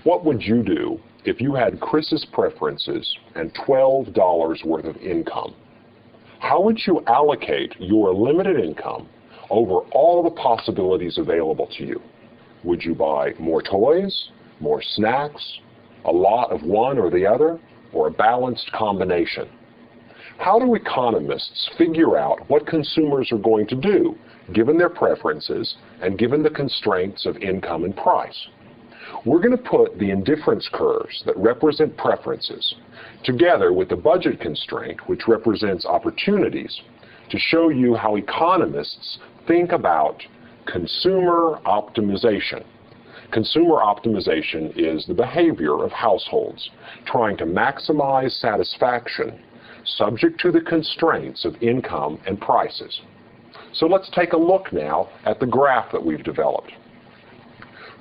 What would you do if you had Chris's preferences and $12 worth of income? How would you allocate your limited income over all the possibilities available to you? Would you buy more toys, more snacks, a lot of one or the other, or a balanced combination? How do economists figure out what consumers are going to do, given their preferences and given the constraints of income and price? We're going to put the indifference curves that represent preferences together with the budget constraint, which represents opportunities, to show you how economists think about consumer optimization. Consumer optimization is the behavior of households trying to maximize satisfaction subject to the constraints of income and prices. So let's take a look now at the graph that we've developed.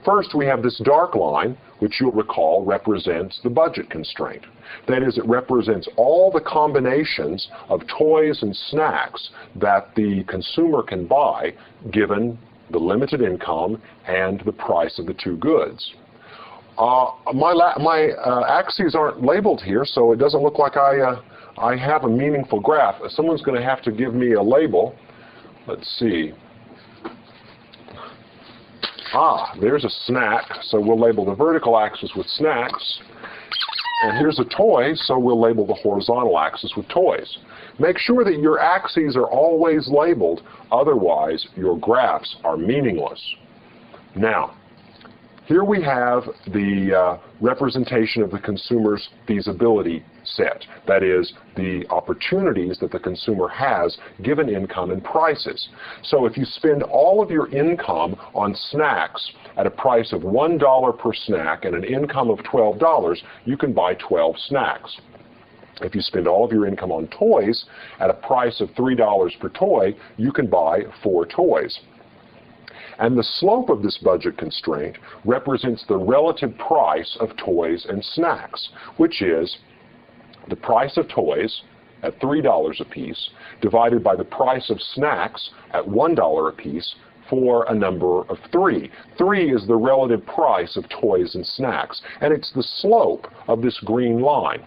First, we have this dark line, which you'll recall represents the budget constraint. That is, it represents all the combinations of toys and snacks that the consumer can buy given the limited income and the price of the two goods. My axes aren't labeled here, so it doesn't look like I have a meaningful graph. Someone's going to have to give me a label. Let's see. There's a snack, so we'll label the vertical axis with snacks. And here's a toy, so we'll label the horizontal axis with toys. Make sure that your axes are always labeled, otherwise your graphs are meaningless. Now, here we have the representation of the consumer's feasibility set. That is, the opportunities that the consumer has given income and prices. So if you spend all of your income on snacks at a price of $1 per snack and an income of $12, you can buy 12 snacks. If you spend all of your income on toys at a price of $3 per toy, you can buy 4 toys. And the slope of this budget constraint represents the relative price of toys and snacks, which is the price of toys at $3 a piece divided by the price of snacks at $1 a piece for a number of 3. 3 is the relative price of toys and snacks, and it's the slope of this green line.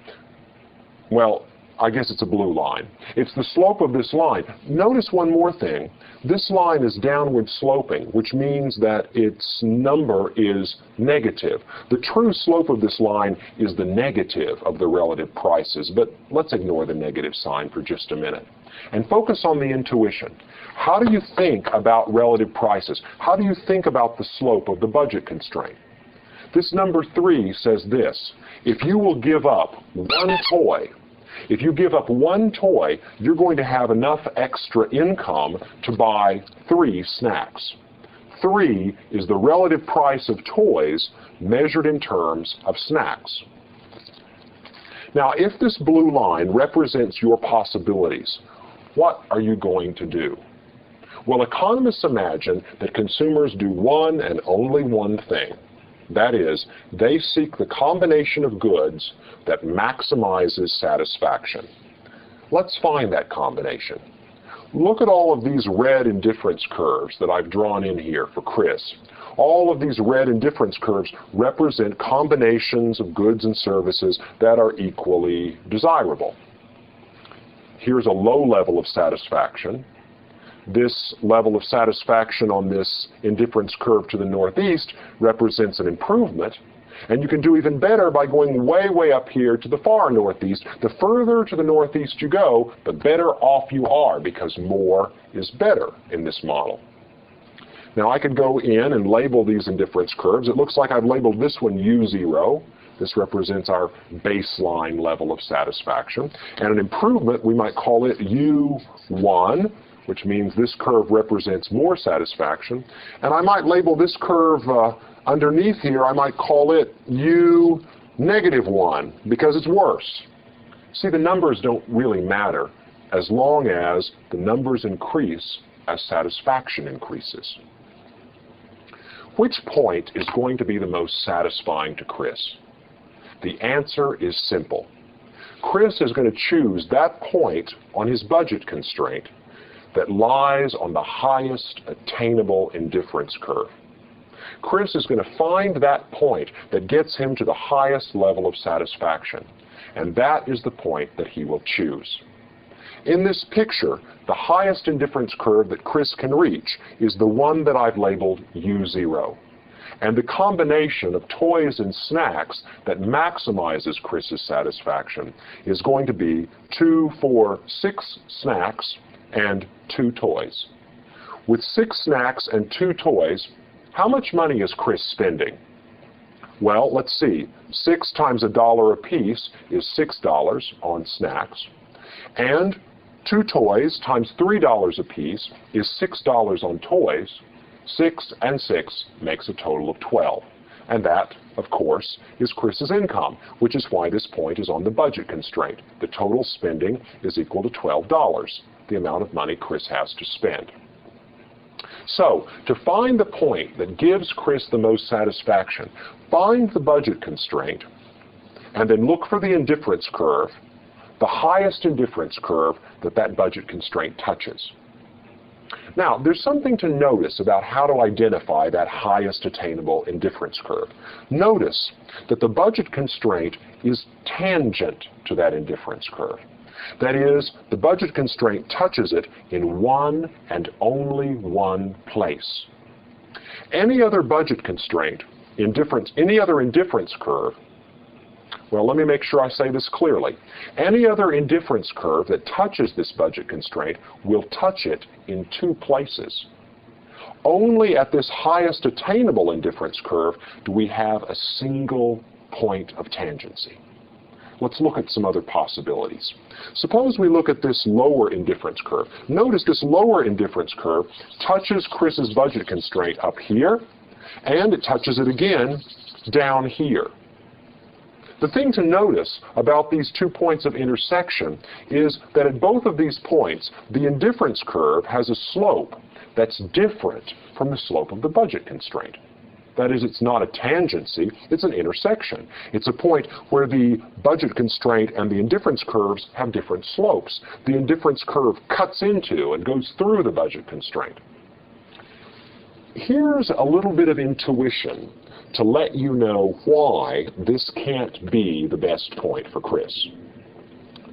Well, I guess it's a blue line. It's the slope of this line. Notice one more thing. This line is downward sloping, which means that its number is negative. The true slope of this line is the negative of the relative prices, but let's ignore the negative sign for just a minute and focus on the intuition. How do you think about relative prices? How do you think about the slope of the budget constraint? This number 3 says this: if you will give up one toy, if you give up one toy, you're going to have enough extra income to buy 3 snacks. 3 is the relative price of toys measured in terms of snacks. Now, if this blue line represents your possibilities, what are you going to do? Well, economists imagine that consumers do one and only one thing. That is, they seek the combination of goods that maximizes satisfaction. Let's find that combination. Look at all of these red indifference curves that I've drawn in here for Chris. All of these red indifference curves represent combinations of goods and services that are equally desirable. Here's a low level of satisfaction. This level of satisfaction on this indifference curve to the northeast represents an improvement, and you can do even better by going way, way up here to the far northeast. The further to the northeast you go, the better off you are, because more is better in this model. Now, I could go in and label these indifference curves. It looks like I've labeled this one U0. This represents our baseline level of satisfaction. And an improvement, we might call it U1, which means this curve represents more satisfaction. And I might label this curve underneath here, I might call it U-1, because it's worse. See, the numbers don't really matter as long as the numbers increase as satisfaction increases. Which point is going to be the most satisfying to Chris? The answer is simple. Chris is going to choose that point on his budget constraint that lies on the highest attainable indifference curve. Chris is going to find that point that gets him to the highest level of satisfaction. And that is the point that he will choose. In this picture, the highest indifference curve that Chris can reach is the one that I've labeled U0. And the combination of toys and snacks that maximizes Chris's satisfaction is going to be 2, 4, 6 snacks and 2 toys. With 6 snacks and 2 toys, how much money is Chris spending? Well, let's see. 6 times $1 apiece is $6 on snacks. And 2 toys times $3 apiece is $6 on toys. 6 and 6 makes a total of 12. And that, of course, is Chris's income, which is why this point is on the budget constraint. The total spending is equal to $12, the amount of money Chris has to spend. So, to find the point that gives Chris the most satisfaction, find the budget constraint, and then look for the indifference curve, the highest indifference curve that budget constraint touches. Now, there's something to notice about how to identify that highest attainable indifference curve. Notice that the budget constraint is tangent to that indifference curve. That is, the budget constraint touches it in one and only one place. Any other budget constraint, any other indifference curve, well, let me make sure I say this clearly. Any other indifference curve that touches this budget constraint will touch it in 2 places. Only at this highest attainable indifference curve do we have a single point of tangency. Let's look at some other possibilities. Suppose we look at this lower indifference curve. Notice this lower indifference curve touches Chris's budget constraint up here, and it touches it again down here. The thing to notice about these 2 points of intersection is that at both of these points, the indifference curve has a slope that's different from the slope of the budget constraint. That is, it's not a tangency, it's an intersection. It's a point where the budget constraint and the indifference curves have different slopes. The indifference curve cuts into and goes through the budget constraint. Here's a little bit of intuition to let you know why this can't be the best point for Chris.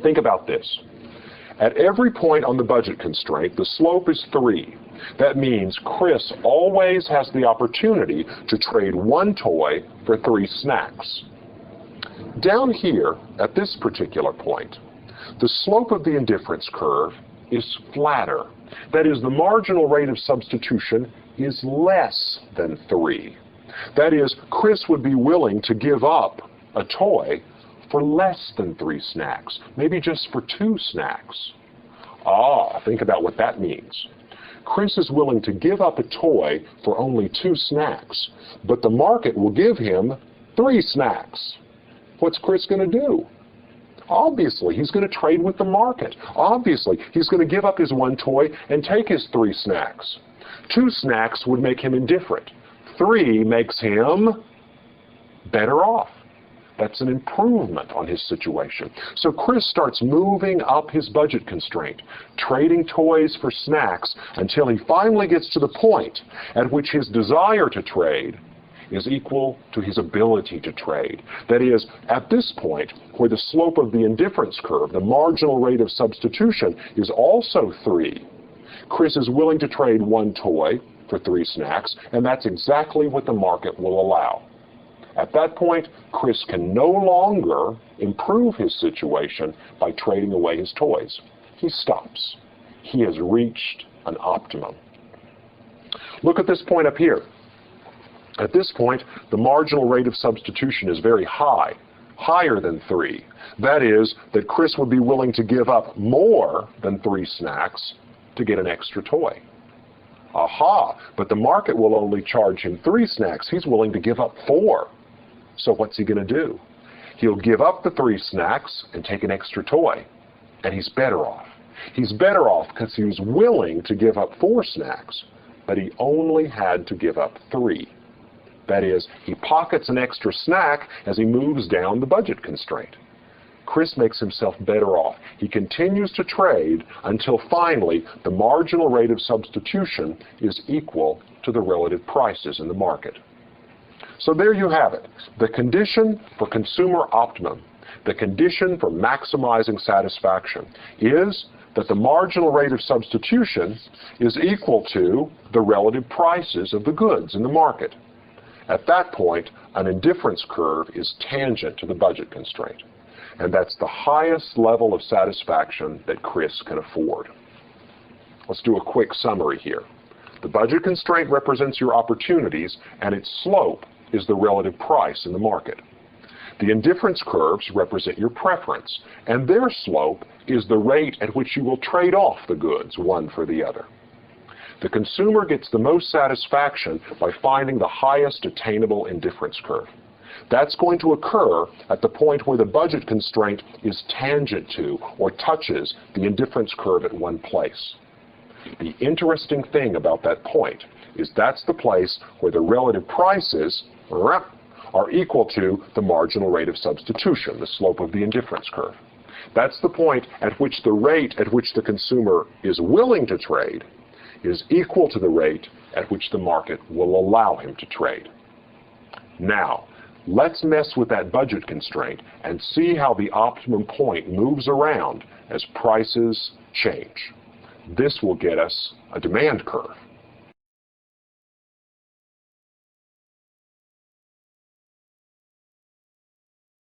Think about this. At every point on the budget constraint, the slope is 3. That means Chris always has the opportunity to trade 1 toy for 3 snacks. Down here, at this particular point, the slope of the indifference curve is flatter. That is, the marginal rate of substitution is less than 3. That is, Chris would be willing to give up a toy for less than 3 snacks, maybe just for 2 snacks. Think about what that means. Chris is willing to give up a toy for only 2 snacks, but the market will give him 3 snacks. What's Chris going to do? Obviously, he's going to trade with the market. Obviously, he's going to give up his 1 toy and take his 3 snacks. 2 snacks would make him indifferent. 3 makes him better off. That's an improvement on his situation. So Chris starts moving up his budget constraint, trading toys for snacks until he finally gets to the point at which his desire to trade is equal to his ability to trade. That is, at this point, where the slope of the indifference curve, the marginal rate of substitution, is also 3, Chris is willing to trade 1 toy for 3 snacks, and that's exactly what the market will allow. At that point, Chris can no longer improve his situation by trading away his toys. He stops. He has reached an optimum. Look at this point up here. At this point, the marginal rate of substitution is very high, higher than 3. That is, that Chris would be willing to give up more than 3 snacks to get an extra toy. But the market will only charge him 3 snacks. He's willing to give up 4. So what's he going to do? He'll give up the 3 snacks and take an extra toy, and he's better off. He's better off because he was willing to give up 4 snacks, but he only had to give up 3. That is, he pockets an extra snack as he moves down the budget constraint. Chris makes himself better off. He continues to trade until finally the marginal rate of substitution is equal to the relative prices in the market. So there you have it. The condition for consumer optimum, the condition for maximizing satisfaction, is that the marginal rate of substitution is equal to the relative prices of the goods in the market. At that point, an indifference curve is tangent to the budget constraint. And that's the highest level of satisfaction that Chris can afford. Let's do a quick summary here. The budget constraint represents your opportunities, and its slope is the relative price in the market. The indifference curves represent your preference, and their slope is the rate at which you will trade off the goods one for the other. The consumer gets the most satisfaction by finding the highest attainable indifference curve. That's going to occur at the point where the budget constraint is tangent to or touches the indifference curve at one place. The interesting thing about that point is that's the place where the relative prices are equal to the marginal rate of substitution, the slope of the indifference curve. That's the point at which the rate at which the consumer is willing to trade is equal to the rate at which the market will allow him to trade. Now, let's mess with that budget constraint and see how the optimum point moves around as prices change. This will get us a demand curve.